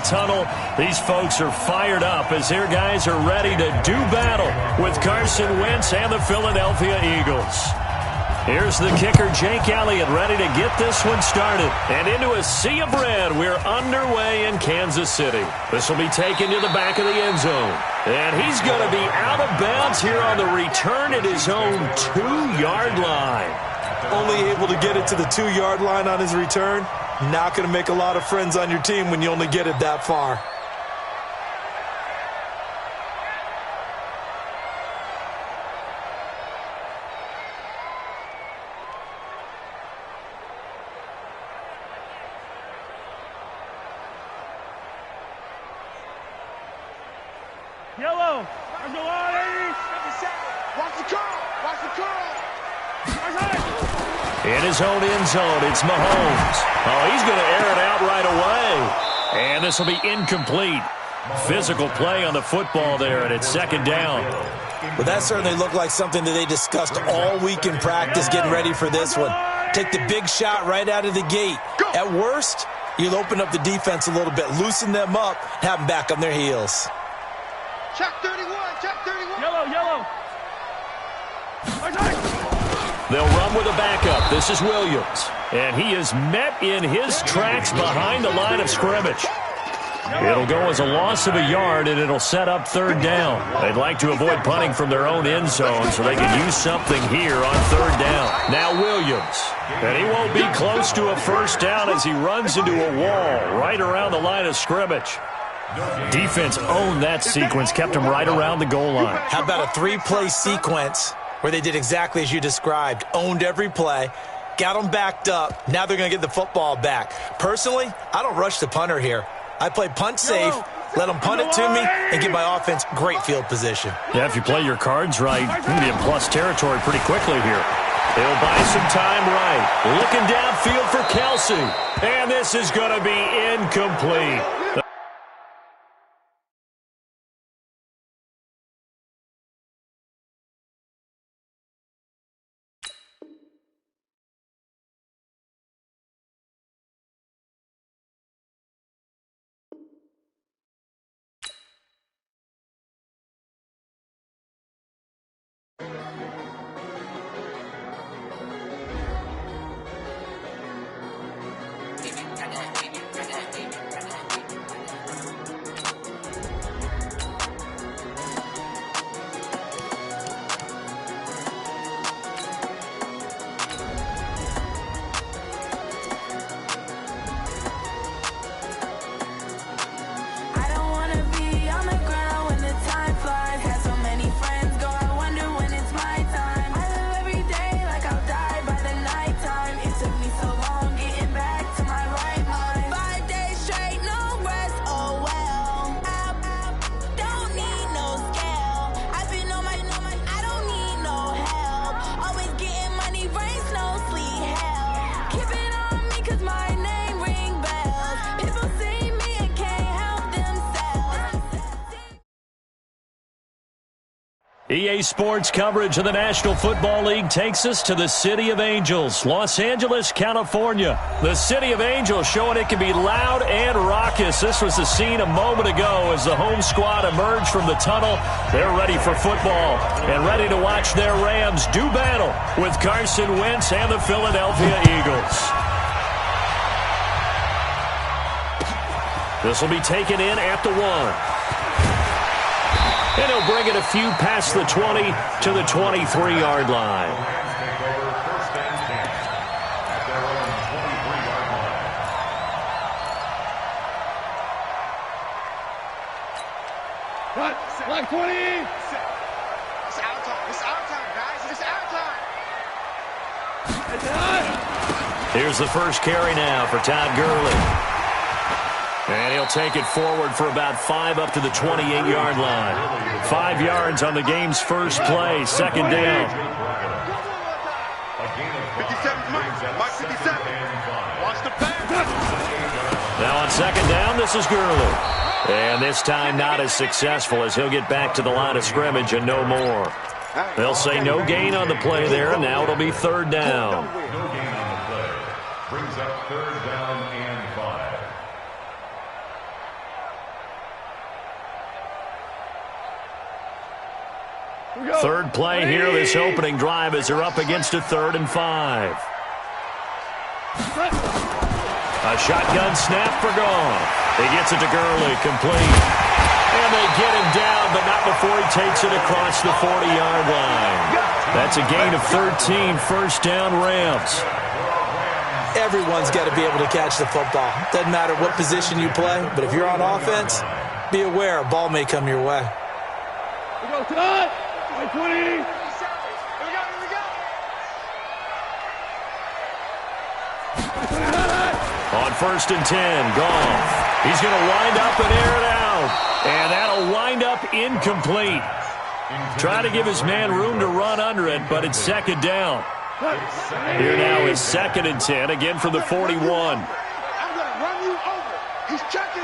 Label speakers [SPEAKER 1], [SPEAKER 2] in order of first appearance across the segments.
[SPEAKER 1] tunnel. These folks are fired up as their guys are ready to do battle with Carson Wentz and the Philadelphia Eagles. Here's the kicker, Jake Elliott, ready to get this one started. And into a sea of red, we're underway in Kansas City. This will be taken to the back of the end zone. And he's going to be out of bounds here on the return at his own 2-yard line.
[SPEAKER 2] Only able to get it to the 2-yard line on his return. Not going to make a lot of friends on your team when you only get it that far.
[SPEAKER 3] Yellow.
[SPEAKER 4] Watch the curl. Watch the curl.
[SPEAKER 1] In his own end zone, it's Mahomes. Oh, he's going to air it out right away. And this will be incomplete. Physical play on the football there, and it's second down.
[SPEAKER 2] Well, that certainly looked like something that they discussed all week in practice, getting ready for this one. Take the big shot right out of the gate. At worst, you'll open up the defense a little bit, loosen them up, have them back on their heels.
[SPEAKER 4] Check 31. Check 31.
[SPEAKER 3] Yellow.
[SPEAKER 1] They'll run with a backup. This is Williams. And he is met in his tracks behind the line of scrimmage. It'll go as a loss of a yard, and it'll set up third down. They'd like to avoid punting from their own end zone so they can use something here on third down. Now Williams. And he won't be close to a first down as he runs into a wall right around the line of scrimmage. Defense owned that sequence, kept him right around the goal line.
[SPEAKER 2] How about a 3-play sequence where they did exactly as you described, owned every play, got them backed up, now they're going to get the football back. Personally, I don't rush the punter here. I play punt safe, let them punt it to me, and give my offense great field position.
[SPEAKER 1] Yeah, if you play your cards right, you can be in plus territory pretty quickly here. They'll buy some time right. Looking downfield for Kelsey. And this is going to be incomplete. EA Sports coverage of the National Football League takes us to the City of Angels, Los Angeles, California. The City of Angels showing it can be loud and raucous. This was the scene a moment ago as the home squad emerged from the tunnel. They're ready for football and ready to watch their Rams do battle with Carson Wentz and the Philadelphia Eagles. This will be taken in at the 1. And he'll bring it a few past the 20 to the 23-yard line.
[SPEAKER 3] Like 20.
[SPEAKER 4] It's our time. It's our time, guys. It's our time.
[SPEAKER 1] Here's the first carry now for Todd Gurley. And he'll take it forward for about 5 up to the 28-yard line. 5 yards on the game's first play, second down.
[SPEAKER 4] 57, Mike 57. Watch the pass.
[SPEAKER 1] Now on second down, this is Gurley. And this time not as successful as he'll get back to the line of scrimmage and no more. They'll say no gain on the play there, and now it'll be third down.
[SPEAKER 5] No gain on the play. Brings up third down and 5.
[SPEAKER 1] Third play here, this opening drive, as they're up against a 3rd and 5. A shotgun snap for Goff. He gets it to Gurley, complete. And they get him down, but not before he takes it across the 40-yard line. That's a gain of 13, first down Rams.
[SPEAKER 2] Everyone's got to be able to catch the football. Doesn't matter what position you play, but if you're on offense, be aware a ball may come your way.
[SPEAKER 3] We go tonight. 20.
[SPEAKER 4] Here we go.
[SPEAKER 1] On 1st and 10, Goff. He's going to wind up and air it out. And that'll wind up incomplete. Trying to give his man room to run under it, but it's 2nd down. Here now is 2nd and 10, again from the 41.
[SPEAKER 4] I'm going to run you over. He's checking.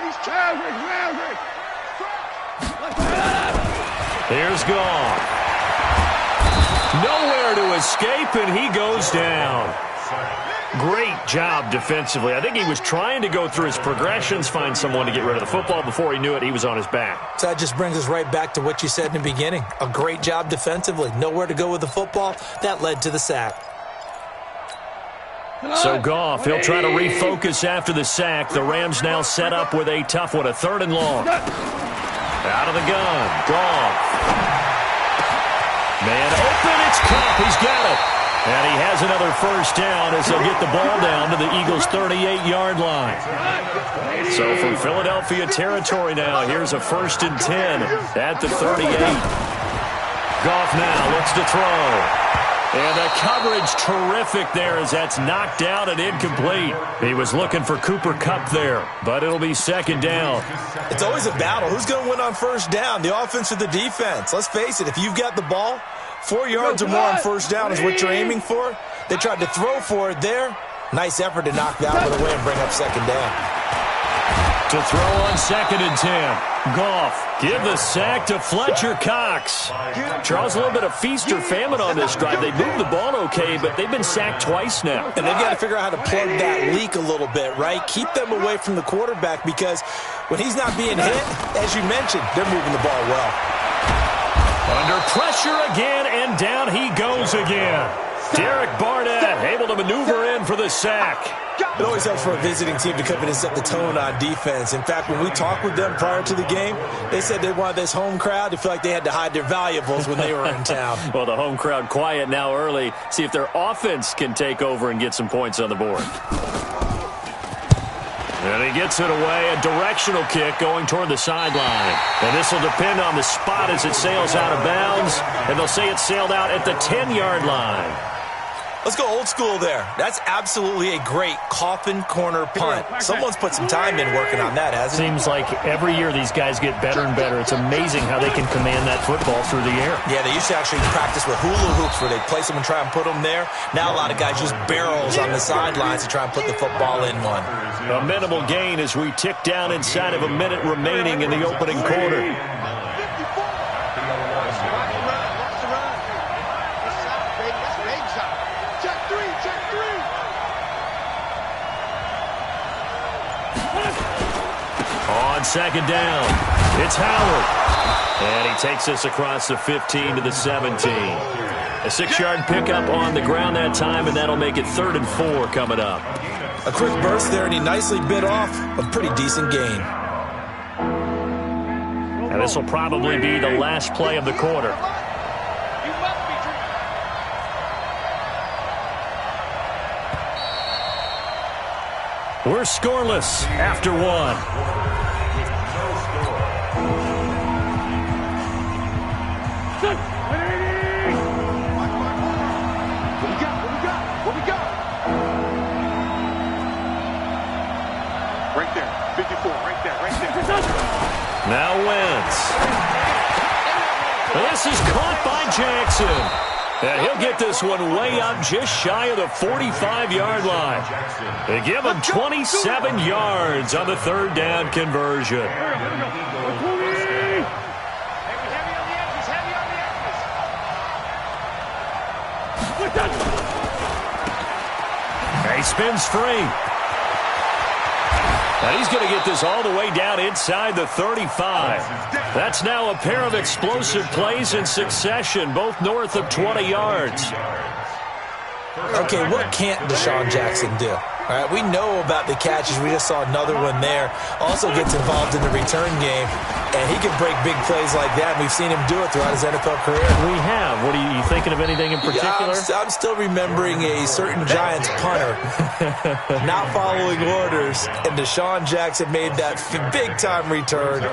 [SPEAKER 1] Here's Goff. Nowhere to escape, and he goes down. Great job defensively. I think he was trying to go through his progressions, find someone to get rid of the football. Before he knew it, he was on his back.
[SPEAKER 2] So that just brings us right back to what you said in the beginning. A great job defensively. Nowhere to go with the football. That led to the sack.
[SPEAKER 1] So Goff, he'll try to refocus after the sack. The Rams now set up with a tough one, a 3rd and long. Out of the gun, Goff. Man open, it's Cup. He's got it. And he has another first down as they'll get the ball down to the Eagles' 38-yard line. So from Philadelphia territory now, here's a 1st and 10 at the 38. Goff now looks to throw. And the coverage terrific there as that's knocked down and incomplete. He was looking for Cooper Kupp there, but it'll be 2nd down.
[SPEAKER 2] It's always a battle. Who's going to win on 1st down, the offense or the defense? Let's face it, if you've got the ball, 4 yards or more on 1st down is what you're aiming for. They tried to throw for it there. Nice effort to knock that one away and bring up 2nd down.
[SPEAKER 1] To throw on 2nd and 10. Goff, give the sack to Fletcher Cox. Charles, a little bit of feast or famine on this drive. They moved the ball okay, but they've been sacked twice now.
[SPEAKER 2] And they've got to figure out how to plug that leak a little bit, right? Keep them away from the quarterback because when he's not being hit, as you mentioned, they're moving the ball well.
[SPEAKER 1] Under pressure again, and down he goes again. Derek Barnett able to maneuver in for the sack.
[SPEAKER 2] It always helps for a visiting team to come in and set the tone on defense. In fact, when we talked with them prior to the game, they said they wanted this home crowd to feel like they had to hide their valuables when they were in town.
[SPEAKER 1] Well, the home crowd quiet now early. See if their offense can take over and get some points on the board. And he gets it away, a directional kick going toward the sideline. And this will depend on the spot as it sails out of bounds. And they'll say it sailed out at the 10-yard line.
[SPEAKER 2] Let's go old school there. That's absolutely a great coffin corner punt. Someone's put some time in working on that, hasn't it?
[SPEAKER 1] Seems like every year these guys get better and better. It's amazing how they can command that football through the air.
[SPEAKER 2] Yeah, they used to actually practice with hula hoops where they'd place them and try and put them there. Now a lot of guys use barrels on the sidelines to try and put the football in one.
[SPEAKER 1] A minimal gain as we tick down inside of a minute remaining in the opening quarter. On 2nd down, it's Howard. And he takes us across the 15 to the 17. A 6-yard pickup on the ground that time, and that'll make it 3rd and 4 coming up.
[SPEAKER 2] A quick burst there, and he nicely bit off a pretty decent gain.
[SPEAKER 1] And this will probably be the last play of the quarter. We're scoreless after one.
[SPEAKER 4] What we got? Right there, 54, right there.
[SPEAKER 1] Now Wentz. This is caught by Jackson. And he'll get this one way up just shy of the 45-yard line. They give him 27 yards on the 3rd down conversion. He spins free. And he's going to get this all the way down inside the 35. That's now a pair of explosive plays in succession, both north of 20 yards.
[SPEAKER 2] Okay, what can't Deshaun Jackson do? All right, we know about the catches. We just saw another one there. Also gets involved in the return game, and he can break big plays like that. We've seen him do it throughout his NFL career.
[SPEAKER 1] We have. What are you thinking of anything in particular?
[SPEAKER 2] I'm still remembering a certain Giants punter not following orders, and Deshaun Jackson made that big-time return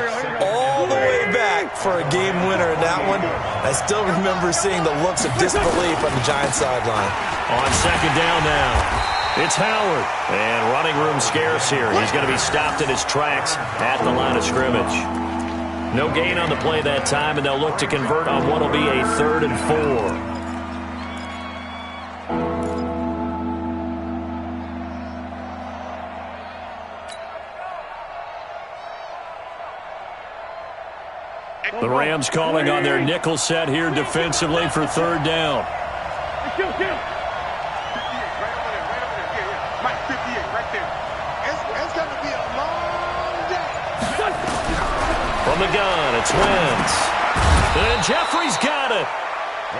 [SPEAKER 2] all the way back for a game winner in that one. I still remember seeing the looks of disbelief on the Giants sideline.
[SPEAKER 1] On second down now. It's Howard, and running room scarce here. He's going to be stopped in his tracks at the line of scrimmage. No gain on the play that time, and they'll look to convert on what will be a 3rd and 4. The Rams calling on their nickel set here defensively for 3rd down. From the gun, it's Wentz. And Jeffrey's got it.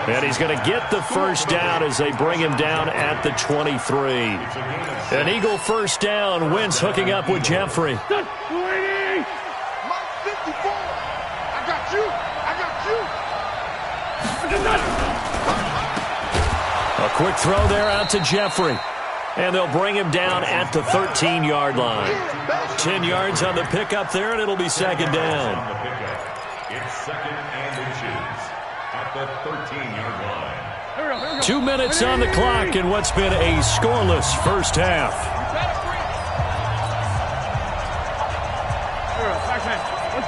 [SPEAKER 1] And he's going to get the first down as they bring him down at the 23. An Eagle first down. Wentz hooking up with Jeffrey.
[SPEAKER 3] Mike 54. I got you.
[SPEAKER 1] A quick throw there out to Jeffrey. And they'll bring him down at the 13-yard line. 10 yards on the pickup there, and it'll be second down.
[SPEAKER 5] It's 2nd and inches at the 13-yard line.
[SPEAKER 1] 2 minutes on the clock in what's been a scoreless first half.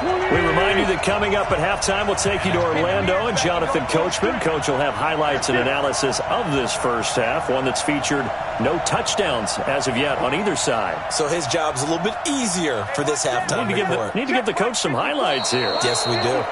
[SPEAKER 1] We remind you that coming up at halftime, we'll take you to Orlando and Jonathan Coachman. Coach will have highlights and analysis of this first half, one that's featured no touchdowns as of yet on either side.
[SPEAKER 2] So his job's a little bit easier for this halftime report.
[SPEAKER 1] Need to give the coach some highlights here.
[SPEAKER 2] Yes, we do.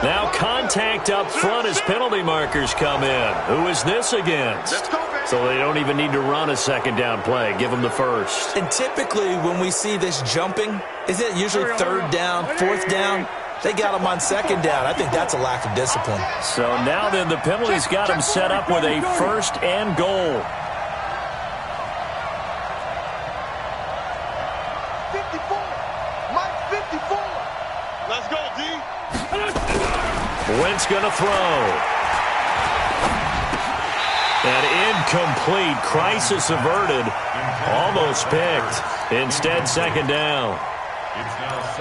[SPEAKER 1] Now contact up front as penalty markers come in. Who is this against? So they don't even need to run a second down play. Give them the first.
[SPEAKER 2] And typically when we see this jumping, isn't it usually 3rd down, 4th down? They got him on 2nd down. I think that's a lack of discipline.
[SPEAKER 1] So now then the penalty's got him set up with a 1st and goal.
[SPEAKER 3] 54. Mike 54. Let's go, D.
[SPEAKER 1] Wentz going to throw. And incomplete. Crisis averted. Almost picked. Instead, 2nd down.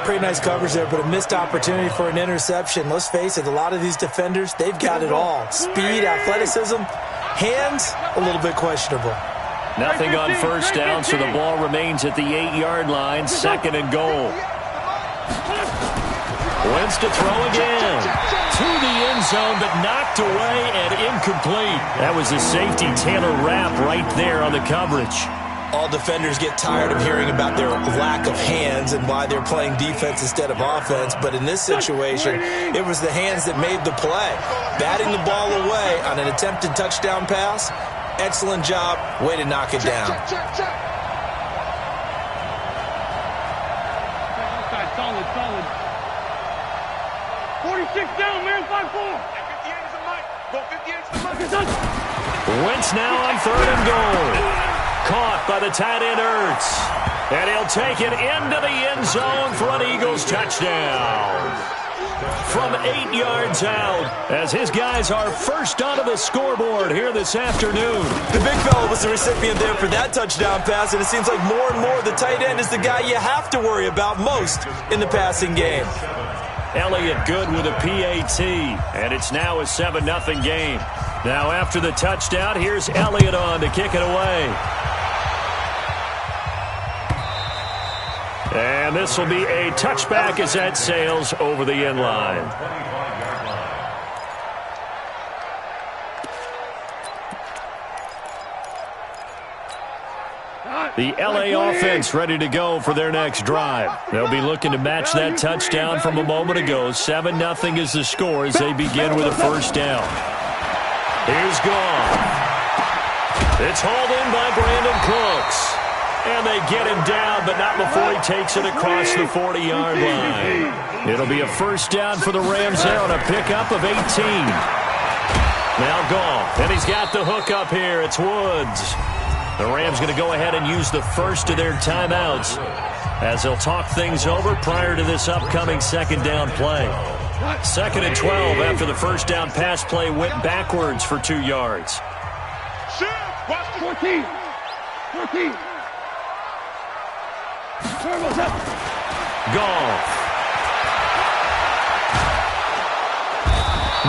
[SPEAKER 2] Pretty nice coverage there, but a missed opportunity for an interception. Let's face it, a lot of these defenders, they've got it all. Speed, athleticism, hands, a little bit questionable.
[SPEAKER 1] Nothing on first down, so the ball remains at the 8-yard line. 2nd and goal. Wentz to throw again. To the end zone, but knocked away and incomplete. That was a safety Taylor Rapp right there on the coverage.
[SPEAKER 2] All defenders get tired of hearing about their lack of hands and why they're playing defense instead of offense. But in this situation, it was the hands that made the play. Batting the ball away on an attempted touchdown pass. Excellent job. Way to knock it down.
[SPEAKER 3] Solid. 46 down, man. 5-4. 58 is the mic. Go 58 is the mic.
[SPEAKER 1] Wentz now on 3rd and goal. Caught by the tight end Ertz. And he'll take it into the end zone for an Eagles touchdown. From 8 yards out, as his guys are first onto the scoreboard here this afternoon.
[SPEAKER 2] The big fella was the recipient there for that touchdown pass, and it seems like more and more the tight end is the guy you have to worry about most in the passing game.
[SPEAKER 1] Elliott good with a PAT, and it's now a 7-0 game. Now after the touchdown, here's Elliott on to kick it away. And this will be a touchback as that sails over the end line. The LA offense ready to go for their next drive. They'll be looking to match that touchdown from a moment ago. 7-0 is the score as they begin with a first down. Here's Gone. It's hauled in by Brandon Cooks. And they get him down, but not before he takes it across the 40-yard line. It'll be a first down for the Rams there on a pickup of 18. Now Goff, and he's got the hook up here. It's Woods. The Rams going to go ahead and use the first of their timeouts as they'll talk things over prior to this upcoming second down play. 2nd and 12 after the first down pass play went backwards for 2 yards.
[SPEAKER 3] 14. 14.
[SPEAKER 1] Goff.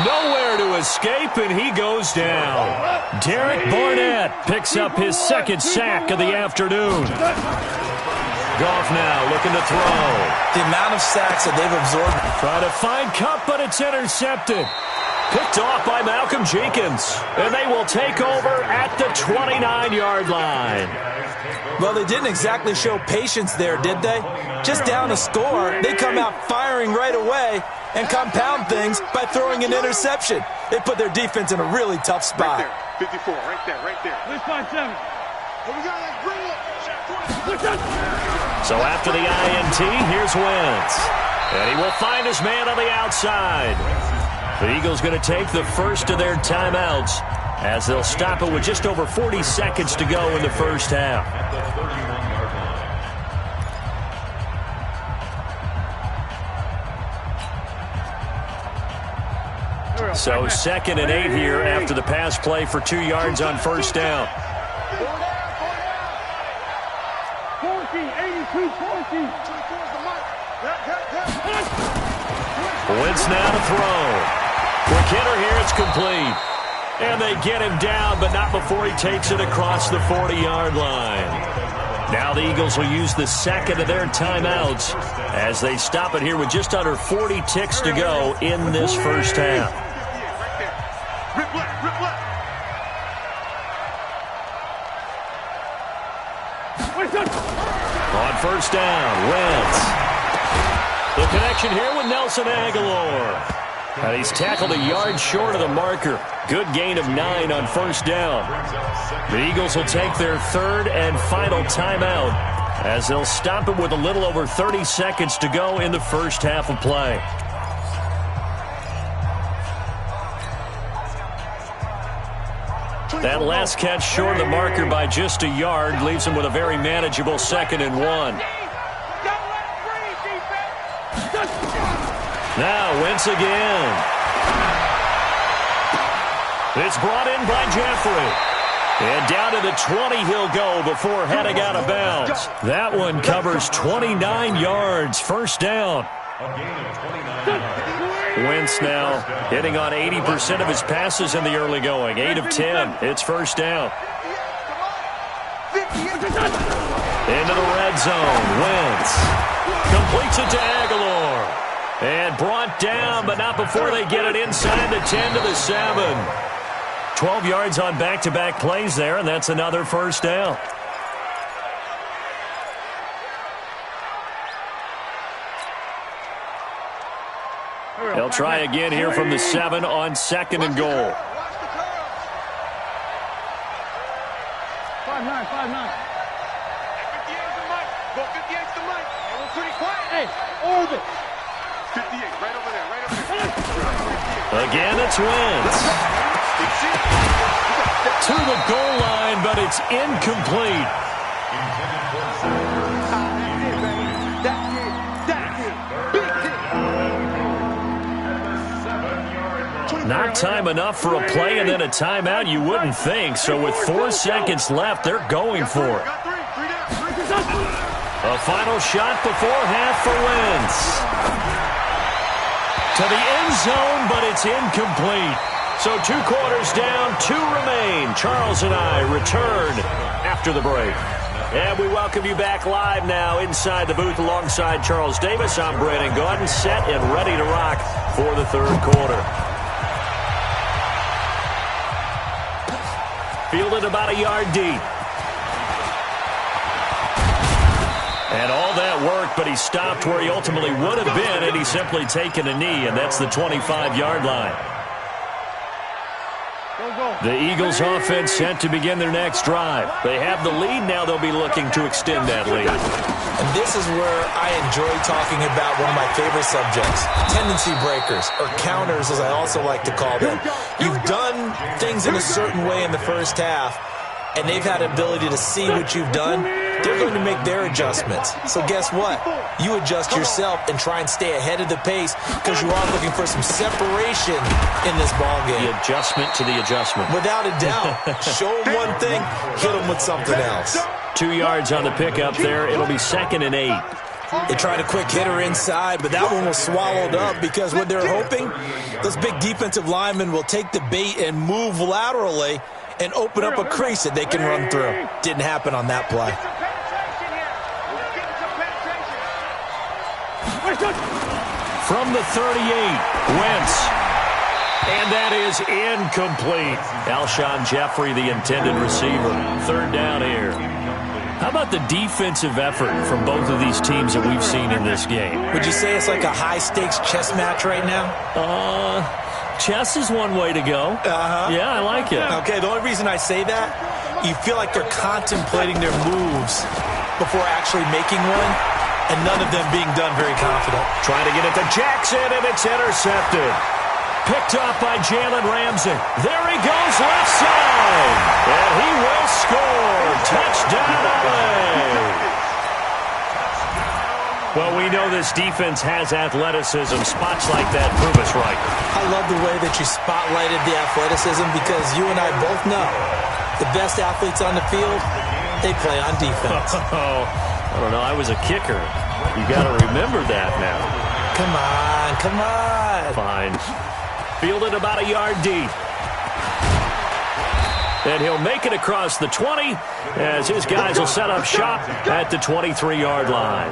[SPEAKER 1] Nowhere to escape, and he goes down. Derek Barnett picks up his second sack of the afternoon. Goff now looking to throw.
[SPEAKER 2] The amount of sacks that they've absorbed.
[SPEAKER 1] Trying to find Kupp, but it's intercepted. Picked off by Malcolm Jenkins. And they will take over at the 29-yard line.
[SPEAKER 2] Well, they didn't exactly show patience there, did they? Just down a score, they come out firing right away and compound things by throwing an interception. They put their defense in a really tough spot.
[SPEAKER 4] Right there, 54, right there, right there.
[SPEAKER 3] Let's find 7.
[SPEAKER 4] Here we go, let's bring it.
[SPEAKER 1] So after the INT, here's Wentz. And he will find his man on the outside. The Eagles going to take the first of their timeouts as they'll stop it with just over 40 seconds to go in the first half. So 2nd and 8 here after the pass play for 2 yards on first down.
[SPEAKER 3] 14, 82, 14.
[SPEAKER 1] Wentz now to throw. Quick hitter here, it's complete. And they get him down, but not before he takes it across the 40-yard line. Now the Eagles will use the second of their timeouts as they stop it here with just under 40 ticks to go in this first half.
[SPEAKER 4] Rip left, rip left.
[SPEAKER 1] On first down, Wentz. The connection here with Nelson Aguilar. And he's tackled a yard short of the marker. Good gain of 9 on first down. The Eagles will take their third and final timeout as they'll stop it with a little over 30 seconds to go in the first half of play. That last catch short of the marker by just a yard leaves him with a very manageable 2nd and 1. Now Wentz again. It's brought in by Jeffrey. And down to the 20 he'll go before heading out of bounds. That one covers 29 yards. First down. Wentz now hitting on 80% of his passes in the early going. 8 of 10. It's first down. Into the red zone. Wentz completes it to Aguilar. And brought down, but not before they get it inside the 10 to the 7. 12 yards on back-to-back plays there, and that's another first down. They'll try again here from the 7 on 2nd and goal.
[SPEAKER 3] 5-9, 5-9.
[SPEAKER 4] 58's the mic. Go 58's the mic. And we're pretty quiet.
[SPEAKER 3] Hey, orbit.
[SPEAKER 4] 58, right over there, right over there.
[SPEAKER 1] Again, it's Wentz. To the goal line, but it's incomplete. Not time enough for a play and then a timeout, you wouldn't think. So with 4 seconds left, they're going for it. A final shot before half for Wentz. To the end zone, but it's incomplete. So 2 quarters down, 2 remain. Charles and I return after the break. And we welcome you back live now inside the booth alongside Charles Davis. I'm Brandon Gaudin, set and ready to rock for the third quarter. Fielded about a yard deep. And all that work, but he stopped where he ultimately would have been, and he's simply taken a knee, and that's the 25-yard line. The Eagles offense set to begin their next drive. They have the lead. Now they'll be looking to extend that lead.
[SPEAKER 2] And this is where I enjoy talking about one of my favorite subjects, tendency breakers, or counters as I also like to call them. You've done things in a certain way in the first half, and they've had the ability to see what you've done. They're going to make their adjustments. So guess what? You adjust yourself and try and stay ahead of the pace because you are looking for some separation in this ballgame.
[SPEAKER 1] The adjustment to the adjustment.
[SPEAKER 2] Without a doubt. Show them one thing, hit them with something else.
[SPEAKER 1] 2 yards on the pickup there. It'll be 2nd and 8.
[SPEAKER 2] They tried a quick hitter inside, but that one was swallowed up because what they're hoping, those big defensive linemen will take the bait and move laterally and open up a crease that they can run through. Didn't happen on that play.
[SPEAKER 1] From the 38, Wentz. And that is incomplete. Alshon Jeffrey, the intended receiver. 3rd down here. How about the defensive effort from both of these teams that we've seen in this game?
[SPEAKER 2] Would you say it's like a high-stakes chess match right now?
[SPEAKER 1] Chess is one way to go. Yeah, I like it.
[SPEAKER 2] Okay, the only reason I say that, you feel like they're contemplating their moves before actually making one, and none of them being done very confident.
[SPEAKER 1] Trying to get it to Jackson, and it's intercepted. Picked off by Jalen Ramsey. There he goes, left side. And he will score. Touchdown, LA. Well, we know this defense has athleticism. Spots like that prove us right.
[SPEAKER 2] I love the way that you spotlighted the athleticism because you and I both know the best athletes on the field, they play on defense.
[SPEAKER 1] I don't know. I was a kicker. You got to remember that now.
[SPEAKER 2] Come on, come on.
[SPEAKER 1] Fine. Fielded about a yard deep. And he'll make it across the 20 as his guys will set up shop at the 23-yard line.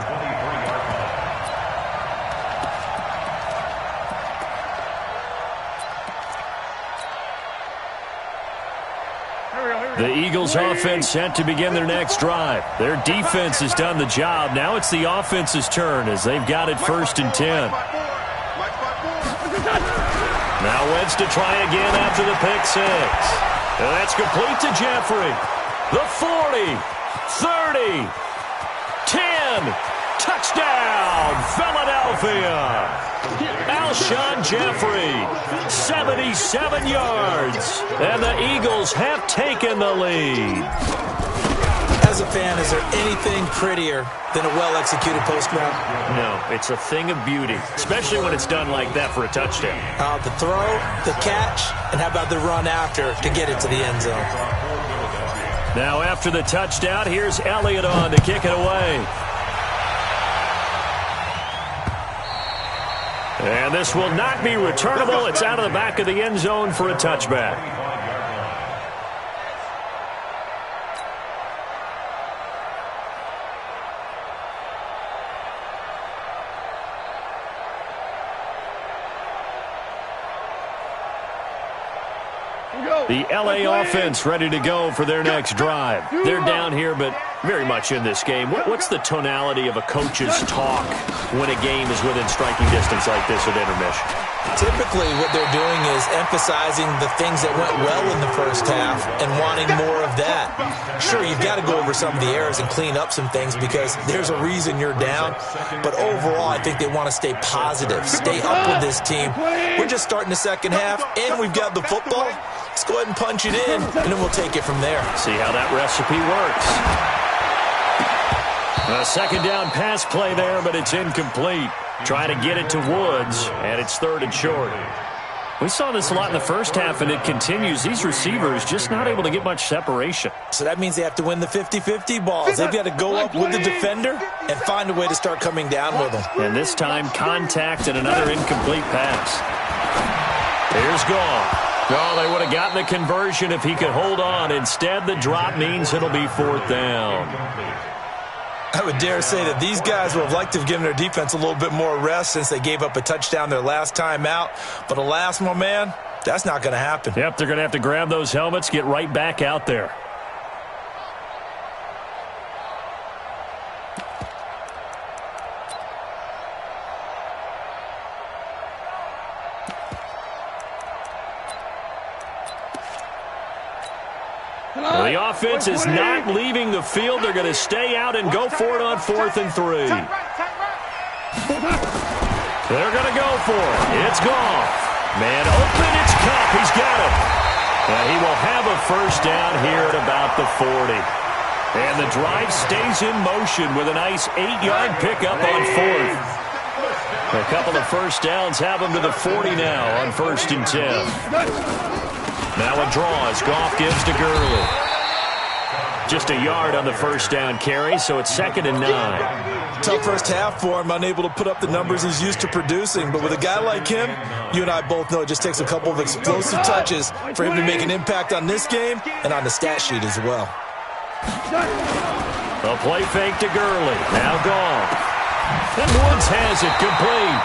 [SPEAKER 1] The Eagles offense set to begin their next drive. Their defense has done the job. Now it's the offense's turn as they've got it 1st and 10. Now Wentz to try again after the pick 6. And that's complete to Jeffrey. The 40, 30, 10. Touchdown, Philadelphia. Alshon Jeffrey, 77 yards. And the Eagles have taken the lead.
[SPEAKER 2] As a fan, is there anything prettier than a well-executed post route?
[SPEAKER 1] No, it's a thing of beauty, especially when it's done like that for a touchdown.
[SPEAKER 2] The throw, the catch, and how about the run after to get it to the end zone?
[SPEAKER 1] Now after the touchdown, here's Elliott on to kick it away. And this will not be returnable. It's out of the back of the end zone for a touchback. The LA offense ready to go for their next drive. They're down here, but very much in this game. What's the tonality of a coach's talk when a game is within striking distance like this at intermission?
[SPEAKER 2] Typically, what they're doing is emphasizing the things that went well in the first half and wanting more of that. Sure, you've got to go over some of the errors and clean up some things because there's a reason you're down. But overall, I think they want to stay positive, stay up with this team. We're just starting the second half, and we've got the football. Let's go ahead and punch it in, and then we'll take it from there.
[SPEAKER 1] See how that recipe works. A second down pass play there, but it's incomplete. Trying to get it to Woods, and it's 3rd and short. We saw this a lot in the first half, and it continues. These receivers just not able to get much separation.
[SPEAKER 2] So that means they have to win the 50-50 balls. They've got to go up with the defender and find a way to start coming down with them.
[SPEAKER 1] And this time, contact and another incomplete pass. Here's Goff. No, they would have gotten the conversion if he could hold on. Instead, the drop means it'll be 4th down.
[SPEAKER 2] I would dare say that these guys would have liked to have given their defense a little bit more rest since they gave up a touchdown their last time out. But alas, my man, that's not going to happen.
[SPEAKER 1] Yep, they're going to have to grab those helmets, get right back out there. The offense is not leaving the field. They're going to stay out and go for it on 4th and 3. They're going to go for it. It's Goff. Man open, it's Cup. He's got it. And he will have a first down here at about the 40. And the drive stays in motion with a nice 8-yard pickup on 4th. A couple of first downs have him to the 40 now on 1st and 10. Now a draw as Goff gives to Gurley. Just a yard on the first down carry, so it's 2nd and 9.
[SPEAKER 2] Tough first half for him, unable to put up the numbers he's used to producing. But with a guy like him, you and I both know it just takes a couple of explosive touches for him to make an impact on this game and on the stat sheet as well.
[SPEAKER 1] A play fake to Gurley. Now Goff. And Woods has it complete.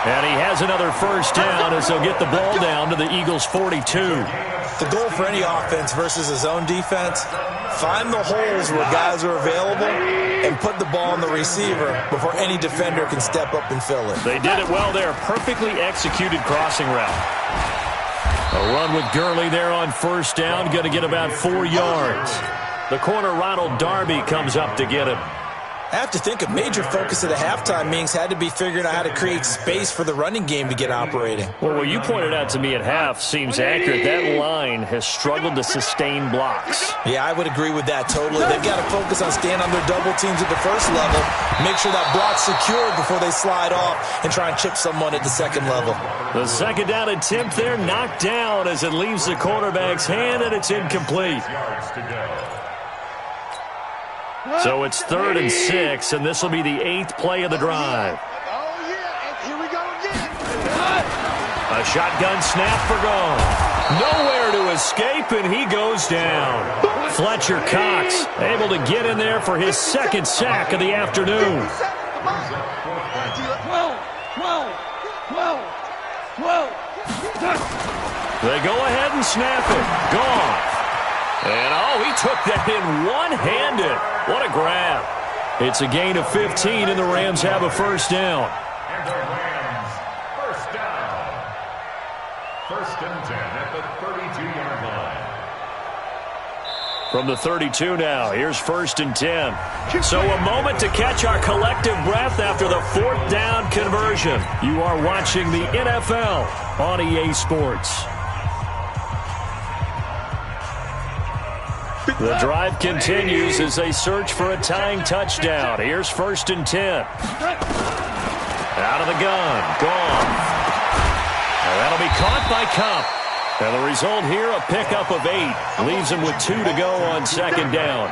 [SPEAKER 1] And he has another first down as they'll get the ball down to the Eagles' 42.
[SPEAKER 2] The goal for any offense versus his own defense, find the holes where guys are available and put the ball on the receiver before any defender can step up and fill it.
[SPEAKER 1] They did it well there. Perfectly executed crossing route. A run with Gurley there on first down. Going to get about 4 yards. The corner, Ronald Darby, comes up to get him.
[SPEAKER 2] I have to think a major focus of the halftime meetings had to be figuring out how to create space for the running game to get operating.
[SPEAKER 1] Well, what you pointed out to me at half seems accurate. That line has struggled to sustain blocks.
[SPEAKER 2] Yeah, I would agree with that totally. They've got to focus on staying on their double teams at the first level, make sure that block's secured before they slide off and try and chip someone at the second level.
[SPEAKER 1] The second down attempt there knocked down as it leaves the quarterback's hand, and it's incomplete. So it's 3rd and 6, and this will be the 8th play of the drive.
[SPEAKER 4] Oh, yeah, and here we go again.
[SPEAKER 1] A shotgun snap for Goff. Nowhere to escape, and he goes down. Fletcher Cox able to get in there for his 2nd sack of the afternoon. They go ahead and snap it. Goff. And, oh, he took that in one-handed. What a grab. It's a gain of 15, and the Rams have a first down.
[SPEAKER 5] And the Rams, first down. 1st and 10 at the 32-yard line.
[SPEAKER 1] From the 32 now, here's 1st and 10. So a moment to catch our collective breath after the 4th down conversion. You are watching the NFL on EA Sports. The drive continues as they search for a tying touchdown. Here's 1st and 10. Out of the gun. Goff. And that'll be caught by Cup. And the result here, a pickup of 8. Leaves him with 2 to go on 2nd down.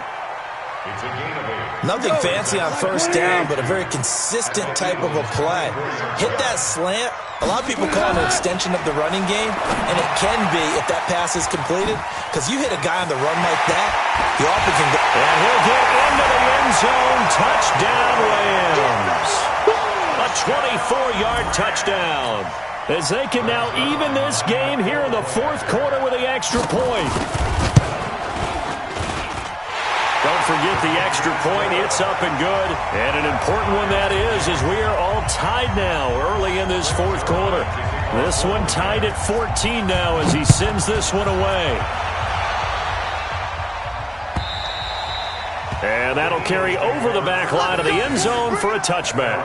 [SPEAKER 5] It's a gain of 8.
[SPEAKER 2] Nothing fancy on first down, but a very consistent type of a play. Hit that slant. A lot of people call it an extension of the running game, and it can be if that pass is completed, because you hit a guy on the run like that, he often can go.
[SPEAKER 1] And he'll get into the end zone. Touchdown, Rams. A 24-yard touchdown. As they can now even this game here in the 4th quarter with the extra point. Don't forget the extra point. It's up and good. And an important one that is, as we are all tied now early in this 4th quarter. This one tied at 14 now as he sends this one away. And that'll carry over the back line of the end zone for a touchback.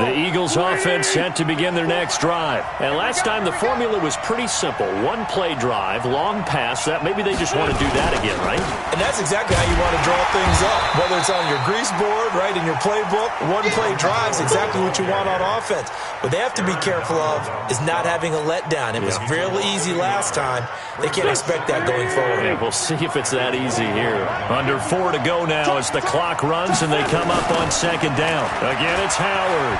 [SPEAKER 1] The Eagles offense set to begin their next drive. And last time the formula was pretty simple. 1-play drive, long pass. That maybe they just want to do that again, right?
[SPEAKER 2] And that's exactly how you want to draw things up. Whether it's on your grease board, right, in your playbook, 1-play drive is exactly what you want on offense. What they have to be careful of is not having a letdown. It was real easy last time. They can't expect that going forward.
[SPEAKER 1] Yeah, we'll see if it's that easy here. Under 4 to go now as the clock runs and they come up on 2nd down. Again, it's Howard.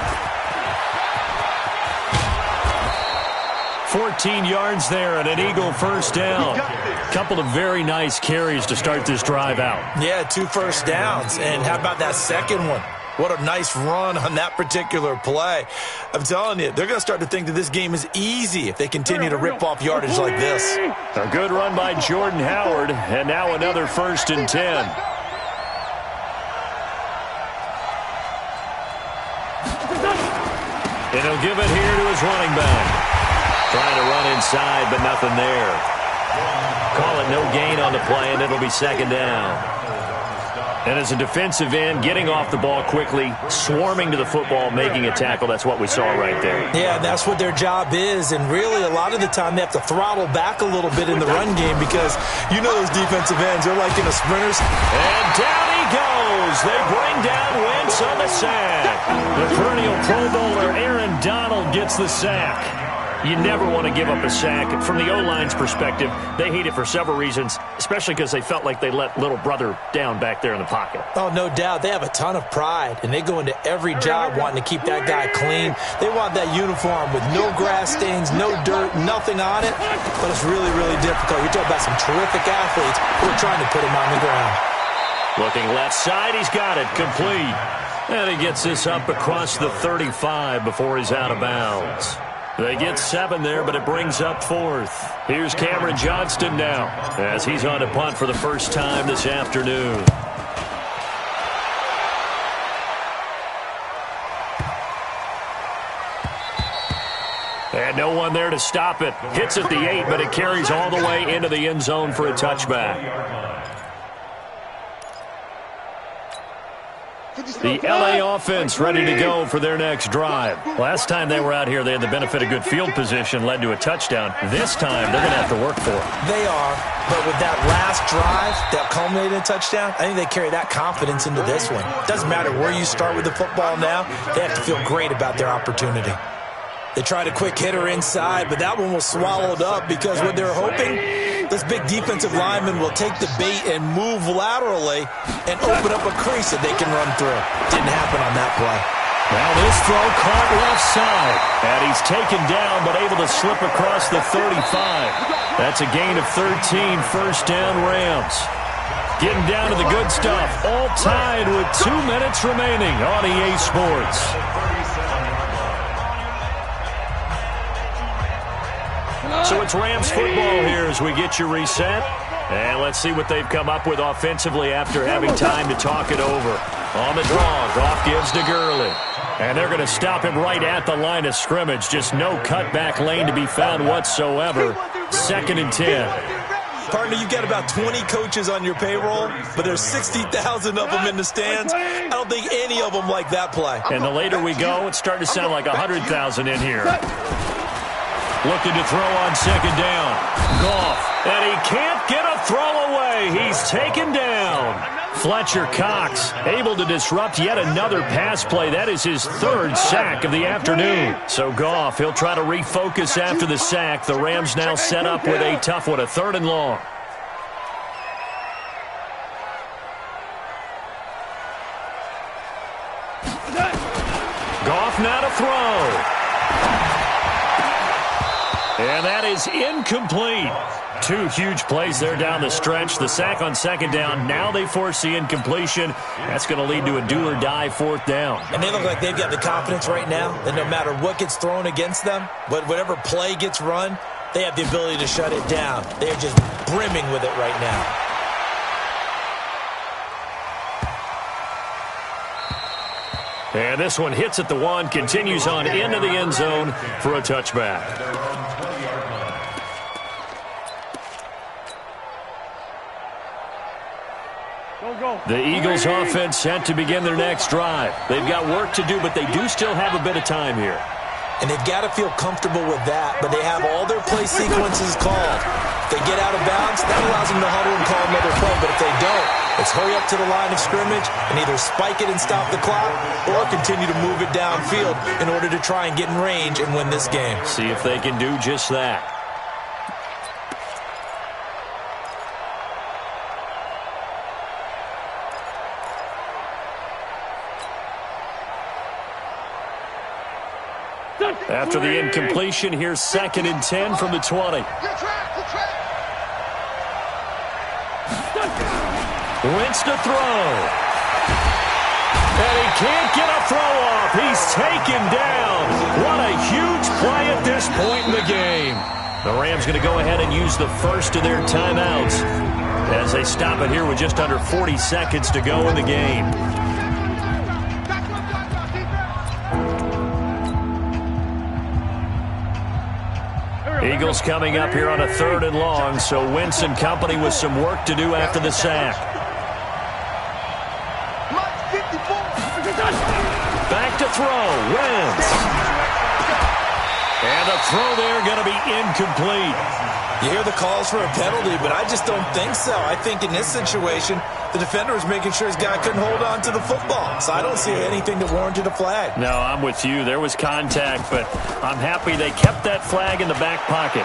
[SPEAKER 1] 14 yards there and an Eagle first down. Couple of very nice carries to start this drive out.
[SPEAKER 2] Yeah, 2 first downs. And how about that second one? What a nice run on that particular play. I'm telling you, they're going to start to think that this game is easy if they continue to rip off yardage like this.
[SPEAKER 1] A good run by Jordan Howard, and now another 1st and 10. And he'll give it here to his running back. Trying to run inside, but nothing there. Call it no gain on the play, and it'll be second down. And as a defensive end, getting off the ball quickly, swarming to the football, making a tackle, that's what we saw right there.
[SPEAKER 2] Yeah, that's what their job is. And really, a lot of the time, they have to throttle back a little bit in the run game because you know those defensive ends, they're like in the sprinters.
[SPEAKER 1] And down he goes. They bring down Wentz on the sack. The perennial Pro Bowler Aaron Donald gets the sack. You never want to give up a sack. From the O-line's perspective, they hate it for several reasons, especially because they felt like they let little brother down back there in the pocket.
[SPEAKER 2] Oh, no doubt. They have a ton of pride, and they go into every job wanting to keep that guy clean. They want that uniform with no grass stains, no dirt, nothing on it, but it's really, really difficult. You're talking about some terrific athletes who are trying to put him on the ground.
[SPEAKER 1] Looking left side, he's got it, complete. And he gets this up across the 35 before he's out of bounds. They get 7 there, but it brings up 4th. Here's Cameron Johnston now as he's on to punt for the first time this afternoon. And no one there to stop it. Hits at the 8, but it carries all the way into the end zone for a touchback. The LA offense ready to go for their next drive. Last time they were out here, they had the benefit of good field position, led to a touchdown. This time, they're going to have to work for it.
[SPEAKER 2] They are, but with that last drive that culminated in a touchdown, I think they carry that confidence into this one. Doesn't matter where you start with the football now, they have to feel great about their opportunity. They tried a quick hitter inside, but that one was swallowed up because what they're hoping, this big defensive lineman will take the bait and move laterally and open up a crease that they can run through. Didn't happen on that play.
[SPEAKER 1] Now this throw caught left side. And he's taken down but able to slip across the 35. That's a gain of 13, first down Rams. Getting down to the good stuff. All tied with 2 minutes remaining on EA Sports. So it's Rams football here as we get you reset. And let's see what they've come up with offensively after having time to talk it over. On the draw, Goff gives to Gurley. And they're going to stop him right at the line of scrimmage. Just no cutback lane to be found whatsoever. 2nd and 10.
[SPEAKER 2] Partner, you've got about 20 coaches on your payroll, but there's 60,000 of them in the stands. I don't think any of them like that play.
[SPEAKER 1] And the later we go, it's starting to sound like 100,000 in here. Looking to throw on 2nd down. Goff, and he can't get a throw away. He's taken down. Fletcher Cox able to disrupt yet another pass play. That is his 3rd sack of the afternoon. So Goff, he'll try to refocus after the sack. The Rams now set up with a tough one, a 3rd and long. Goff now to throw. And that is incomplete. 2 huge plays there down the stretch. The sack on 2nd down. Now they force the incompletion. That's going to lead to a do-or-die 4th down.
[SPEAKER 2] And they look like they've got the confidence right now that no matter what gets thrown against them, whatever play gets run, they have the ability to shut it down. They are just brimming with it right now.
[SPEAKER 1] And this one hits at the 1, continues on into the end zone for a touchback. The Eagles offense set to begin their next drive. They've got work to do, but they do still have a bit of time here.
[SPEAKER 2] And they've got to feel comfortable with that, but they have all their play sequences called. If they get out of bounds, that allows them to huddle and call another play, but if they don't, it's hurry up to the line of scrimmage and either spike it and stop the clock or continue to move it downfield in order to try and get in range and win this game.
[SPEAKER 1] See if they can do just that. After the incompletion, here's 2nd and 10 from the 20. Wentz to throw. And he can't get a throw off. He's taken down. What a huge play at this point in the game. The Rams going to go ahead and use the first of their timeouts as they stop it here with just under 40 seconds to go in the game. Eagles coming up here on a 3rd and long, so Wentz and company with some work to do after the sack. Back to throw. Wentz. And the throw there going to be incomplete.
[SPEAKER 2] You hear the calls for a penalty, but I just don't think so. I think in this situation, the defender was making sure his guy couldn't hold on to the football. So I don't see anything that warranted a flag.
[SPEAKER 1] No, I'm with you. There was contact, but I'm happy they kept that flag in the back pocket.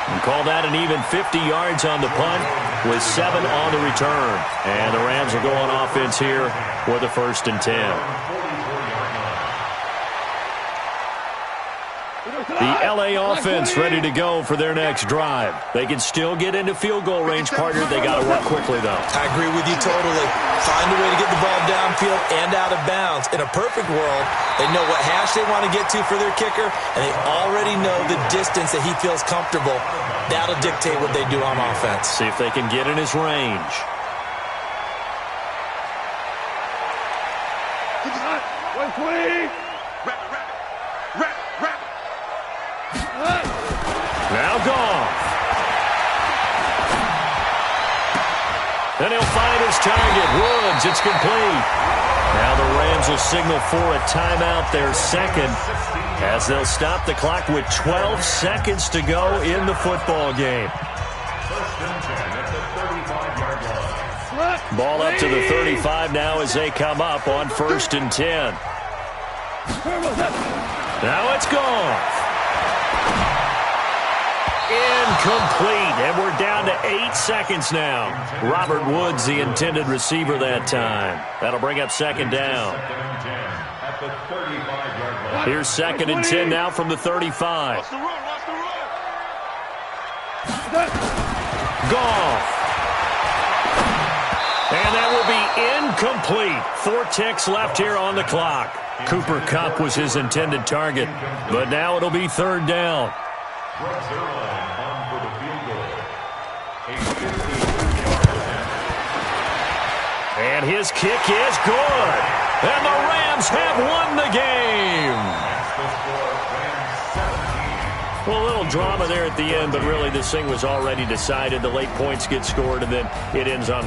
[SPEAKER 1] And call that an even 50 yards on the punt with 7 on the return. And the Rams will go on offense here with a 1st and 10. The L.A. offense ready to go for their next drive. They can still get into field goal range, partner. They got to work quickly, though.
[SPEAKER 2] I agree with you totally. Find a way to get the ball downfield and out of bounds. In a perfect world, they know what hash they want to get to for their kicker, and they already know the distance that he feels comfortable. That'll dictate what they do on offense.
[SPEAKER 1] See if they can get in his range. Now Goff. And he'll find his target. Woods, it's complete. Now the Rams will signal for a timeout, their 2nd, as they'll stop the clock with 12 seconds to go in the football game. Ball up to the 35 now as they come up on 1st and 10. Now it's Goff. Incomplete, and we're down to 8 seconds now. Robert Woods, the intended receiver that time. That'll bring up 2nd down. Here's 2nd and 10 now from the 35. Goff. And that will be incomplete. 4 ticks left here on the clock. Cooper Kupp was his intended target, but now it'll be 3rd down. And his kick is good. And the Rams have won the game. Well, a little drama there at the end, but really this thing was already decided. The late points get scored, and then it ends on